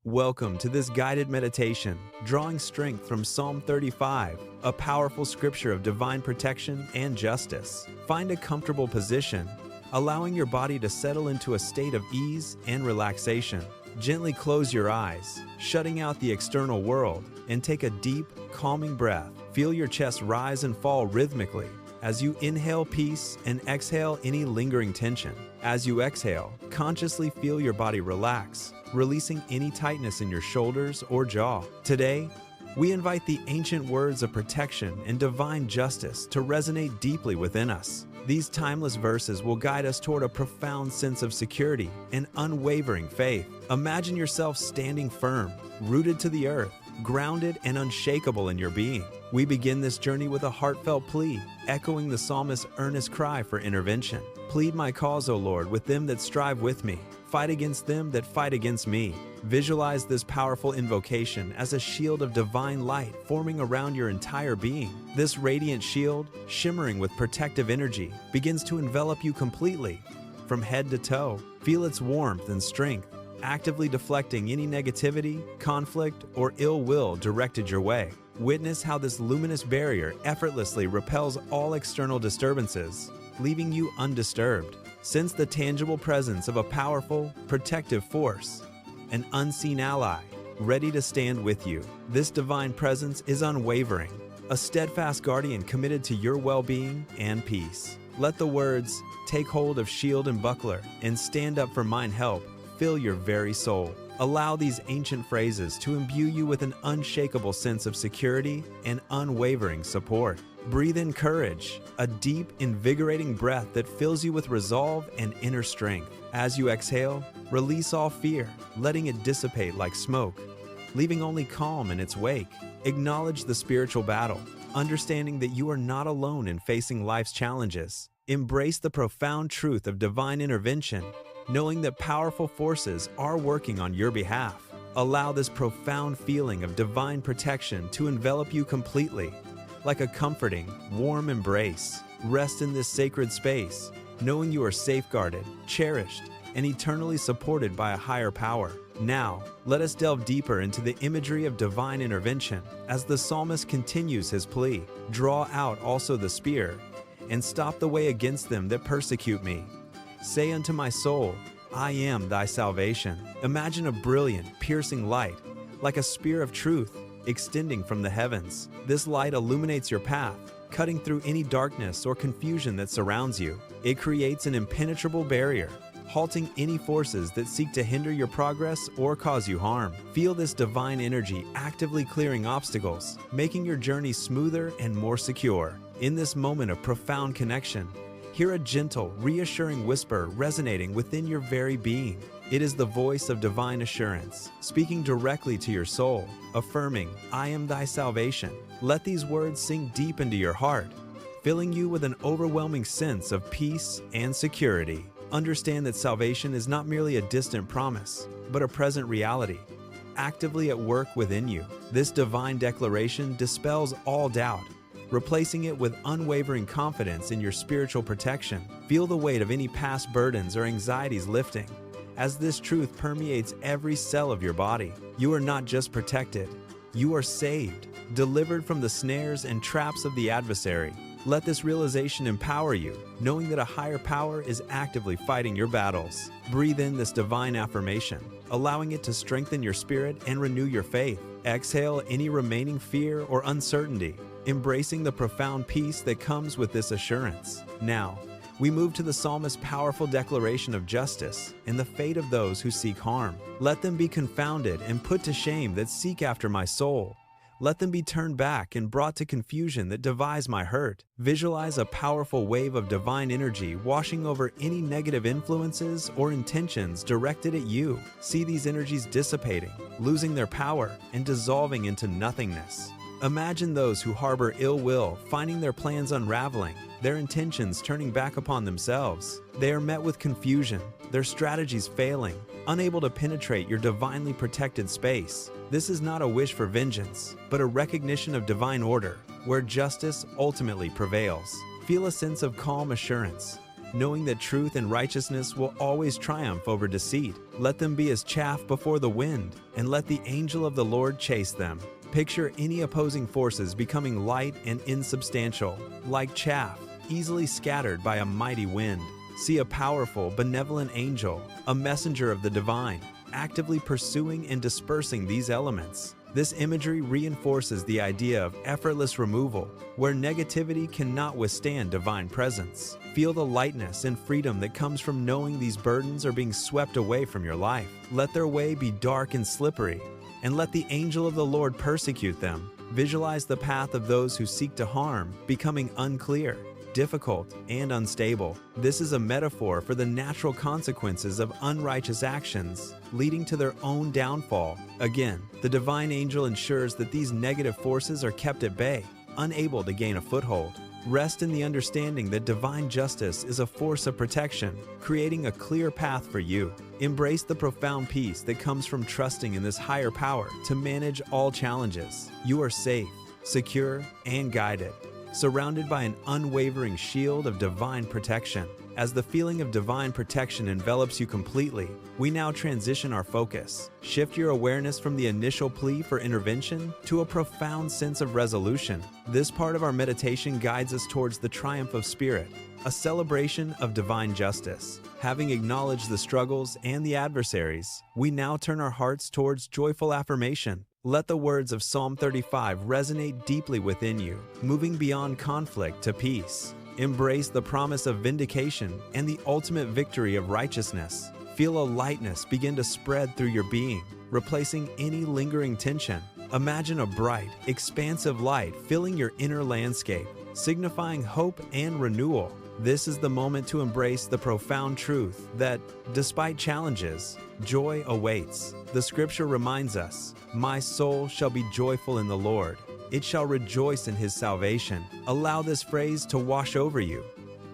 Welcome to this guided meditation, drawing strength from Psalm 35, a powerful scripture of divine protection and justice. Find a comfortable position, allowing your body to settle into a state of ease and relaxation. Gently close your eyes, shutting out the external world, and take a deep, calming breath. Feel your chest rise and fall rhythmically as you inhale peace and exhale any lingering tension. As you exhale, consciously feel your body relax, releasing any tightness in your shoulders or jaw. Today, we invite the ancient words of protection and divine justice to resonate deeply within us. These timeless verses will guide us toward a profound sense of security and unwavering faith. Imagine yourself standing firm, rooted to the earth, grounded and unshakable in your being. We begin this journey with a heartfelt plea, echoing the psalmist's earnest cry for intervention. Plead my cause, O Lord, with them that strive with me. Fight against them that fight against me. Visualize this powerful invocation as a shield of divine light forming around your entire being. This radiant shield, shimmering with protective energy, begins to envelop you completely. From head to toe, feel its warmth and strength, actively deflecting any negativity, conflict, or ill will directed your way. Witness how this luminous barrier effortlessly repels all external disturbances, leaving you undisturbed. Sense the tangible presence of a powerful, protective force, an unseen ally, ready to stand with you. This divine presence is unwavering, a steadfast guardian committed to your well-being and peace. Let the words, "Take hold of shield and buckler, and stand up for mine help," fill your very soul. Allow these ancient phrases to imbue you with an unshakable sense of security and unwavering support. Breathe in courage, a deep, invigorating breath that fills you with resolve and inner strength. As you exhale, release all fear, letting it dissipate like smoke, leaving only calm in its wake. Acknowledge the spiritual battle, understanding that you are not alone in facing life's challenges. Embrace the profound truth of divine intervention, knowing that powerful forces are working on your behalf. Allow this profound feeling of divine protection to envelop you completely, like a comforting, warm embrace. Rest in this sacred space, knowing you are safeguarded, cherished, and eternally supported by a higher power. Now, let us delve deeper into the imagery of divine intervention as the psalmist continues his plea. Draw out also the spear, and stop the way against them that persecute me. Say unto my soul, I am thy salvation. Imagine a brilliant, piercing light, like a spear of truth, extending from the heavens. This light illuminates your path, cutting through any darkness or confusion that surrounds you. It creates an impenetrable barrier, halting any forces that seek to hinder your progress or cause you harm. Feel this divine energy actively clearing obstacles, making your journey smoother and more secure. In this moment of profound connection, hear a gentle, reassuring whisper resonating within your very being. It is the voice of divine assurance, speaking directly to your soul, affirming, I am thy salvation. Let these words sink deep into your heart, filling you with an overwhelming sense of peace and security. Understand that salvation is not merely a distant promise, but a present reality, actively at work within you. This divine declaration dispels all doubt, replacing it with unwavering confidence in your spiritual protection. Feel the weight of any past burdens or anxieties lifting, as this truth permeates every cell of your body. You are not just protected, you are saved, delivered from the snares and traps of the adversary. Let this realization empower you, knowing that a higher power is actively fighting your battles. Breathe in this divine affirmation, allowing it to strengthen your spirit and renew your faith. Exhale any remaining fear or uncertainty, embracing the profound peace that comes with this assurance. Now, we move to the psalmist's powerful declaration of justice and the fate of those who seek harm. Let them be confounded and put to shame that seek after my soul. Let them be turned back and brought to confusion that devise my hurt. Visualize a powerful wave of divine energy washing over any negative influences or intentions directed at you. See these energies dissipating, losing their power, and dissolving into nothingness. Imagine those who harbor ill will finding their plans unraveling, their intentions turning back upon themselves. They are met with confusion, their strategies failing, unable to penetrate your divinely protected space. This is not a wish for vengeance, but a recognition of divine order, where justice ultimately prevails. Feel a sense of calm assurance, knowing that truth and righteousness will always triumph over deceit. Let them be as chaff before the wind, and let the angel of the Lord chase them. Picture any opposing forces becoming light and insubstantial, like chaff, easily scattered by a mighty wind. See a powerful, benevolent angel, a messenger of the divine, actively pursuing and dispersing these elements. This imagery reinforces the idea of effortless removal, where negativity cannot withstand divine presence. Feel the lightness and freedom that comes from knowing these burdens are being swept away from your life. Let their way be dark and slippery, and let the angel of the Lord persecute them. Visualize the path of those who seek to harm becoming unclear, difficult, and unstable. This is a metaphor for the natural consequences of unrighteous actions, leading to their own downfall. Again, the divine angel ensures that these negative forces are kept at bay, unable to gain a foothold. Rest in the understanding that divine justice is a force of protection, creating a clear path for you. Embrace the profound peace that comes from trusting in this higher power to manage all challenges. You are safe, secure, and guided, surrounded by an unwavering shield of divine protection. As the feeling of divine protection envelops you completely, we now transition our focus. Shift your awareness from the initial plea for intervention to a profound sense of resolution. This part of our meditation guides us towards the triumph of spirit, a celebration of divine justice. Having acknowledged the struggles and the adversaries, we now turn our hearts towards joyful affirmation. Let the words of Psalm 35 resonate deeply within you, moving beyond conflict to peace. Embrace the promise of vindication and the ultimate victory of righteousness. Feel a lightness begin to spread through your being, replacing any lingering tension. Imagine a bright, expansive light filling your inner landscape, signifying hope and renewal. This is the moment to embrace the profound truth that, despite challenges, joy awaits. The scripture reminds us, "My soul shall be joyful in the Lord. It shall rejoice in his salvation." Allow this phrase to wash over you,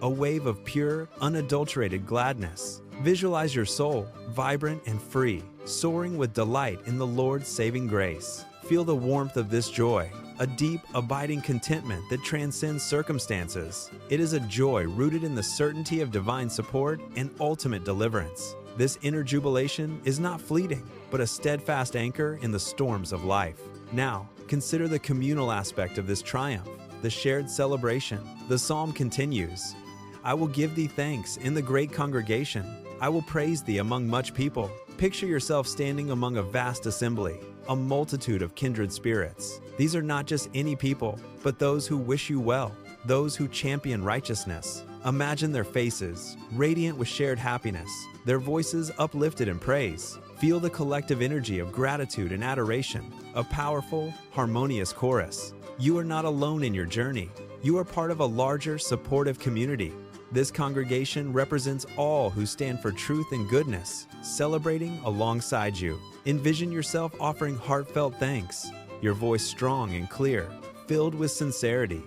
a wave of pure, unadulterated gladness. Visualize your soul, vibrant and free, soaring with delight in the Lord's saving grace. Feel the warmth of this joy, a deep, abiding contentment that transcends circumstances. It is a joy rooted in the certainty of divine support and ultimate deliverance. This inner jubilation is not fleeting, but a steadfast anchor in the storms of life. Now, consider the communal aspect of this triumph, the shared celebration. The psalm continues, "I will give thee thanks in the great congregation. I will praise thee among much people." Picture yourself standing among a vast assembly, a multitude of kindred spirits. These are not just any people, but those who wish you well, those who champion righteousness. Imagine their faces, radiant with shared happiness, their voices uplifted in praise. Feel the collective energy of gratitude and adoration, a powerful, harmonious chorus. You are not alone in your journey. You are part of a larger, supportive community. This congregation represents all who stand for truth and goodness, celebrating alongside you. Envision yourself offering heartfelt thanks, your voice strong and clear, filled with sincerity.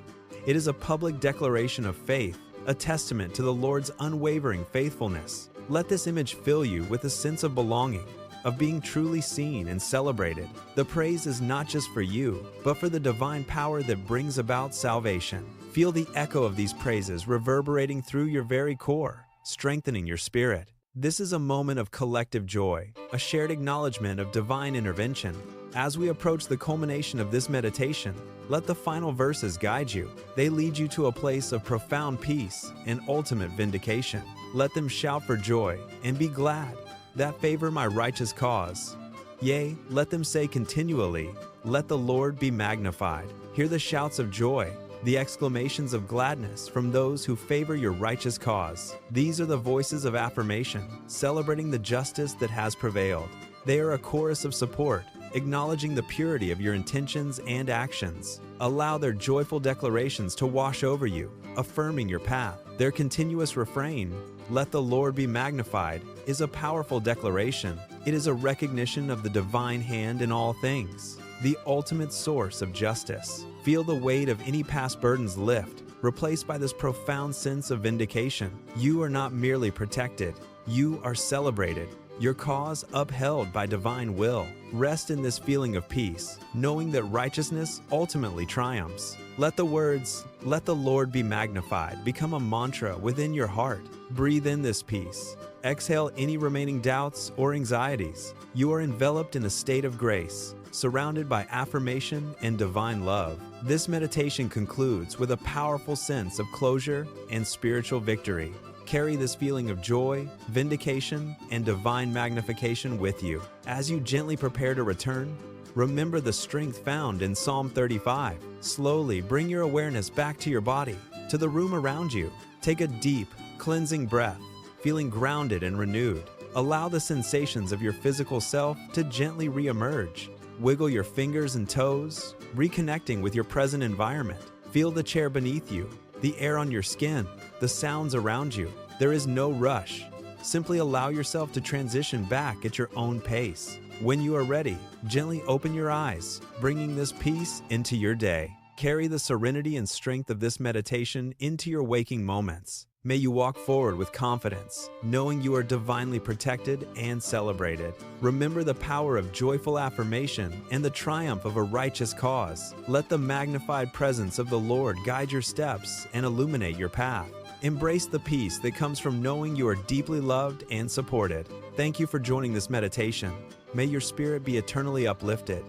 It is a public declaration of faith, a testament to the Lord's unwavering faithfulness. Let this image fill you with a sense of belonging, of being truly seen and celebrated. The praise is not just for you, but for the divine power that brings about salvation. Feel the echo of these praises reverberating through your very core, strengthening your spirit. This is a moment of collective joy, a shared acknowledgement of divine intervention. As we approach the culmination of this meditation, let the final verses guide you. They lead you to a place of profound peace and ultimate vindication. Let them shout for joy and be glad that favor my righteous cause. Yea, let them say continually, "Let the Lord be magnified." Hear the shouts of joy, the exclamations of gladness from those who favor your righteous cause. These are the voices of affirmation, celebrating the justice that has prevailed. They are a chorus of support, acknowledging the purity of your intentions and actions. Allow their joyful declarations to wash over you, affirming your path. Their continuous refrain, "Let the Lord be magnified," is a powerful declaration. It is a recognition of the divine hand in all things, the ultimate source of justice. Feel the weight of any past burdens lift, replaced by this profound sense of vindication. You are not merely protected, you are celebrated. Your cause upheld by divine will. Rest in this feeling of peace, knowing that righteousness ultimately triumphs. Let the words, "Let the Lord be magnified," become a mantra within your heart. Breathe in this peace. Exhale any remaining doubts or anxieties. You are enveloped in a state of grace, surrounded by affirmation and divine love. This meditation concludes with a powerful sense of closure and spiritual victory. Carry this feeling of joy, vindication, and divine magnification with you. As you gently prepare to return, remember the strength found in Psalm 35. Slowly bring your awareness back to your body, to the room around you. Take a deep, cleansing breath, feeling grounded and renewed. Allow the sensations of your physical self to gently re-emerge. Wiggle your fingers and toes, reconnecting with your present environment. Feel the chair beneath you, the air on your skin, the sounds around you. There is no rush. Simply allow yourself to transition back at your own pace. When you are ready, gently open your eyes, bringing this peace into your day. Carry the serenity and strength of this meditation into your waking moments. May you walk forward with confidence, knowing you are divinely protected and celebrated. Remember the power of joyful affirmation and the triumph of a righteous cause. Let the magnified presence of the Lord guide your steps and illuminate your path. Embrace the peace that comes from knowing you are deeply loved and supported. Thank you for joining this meditation. May your spirit be eternally uplifted.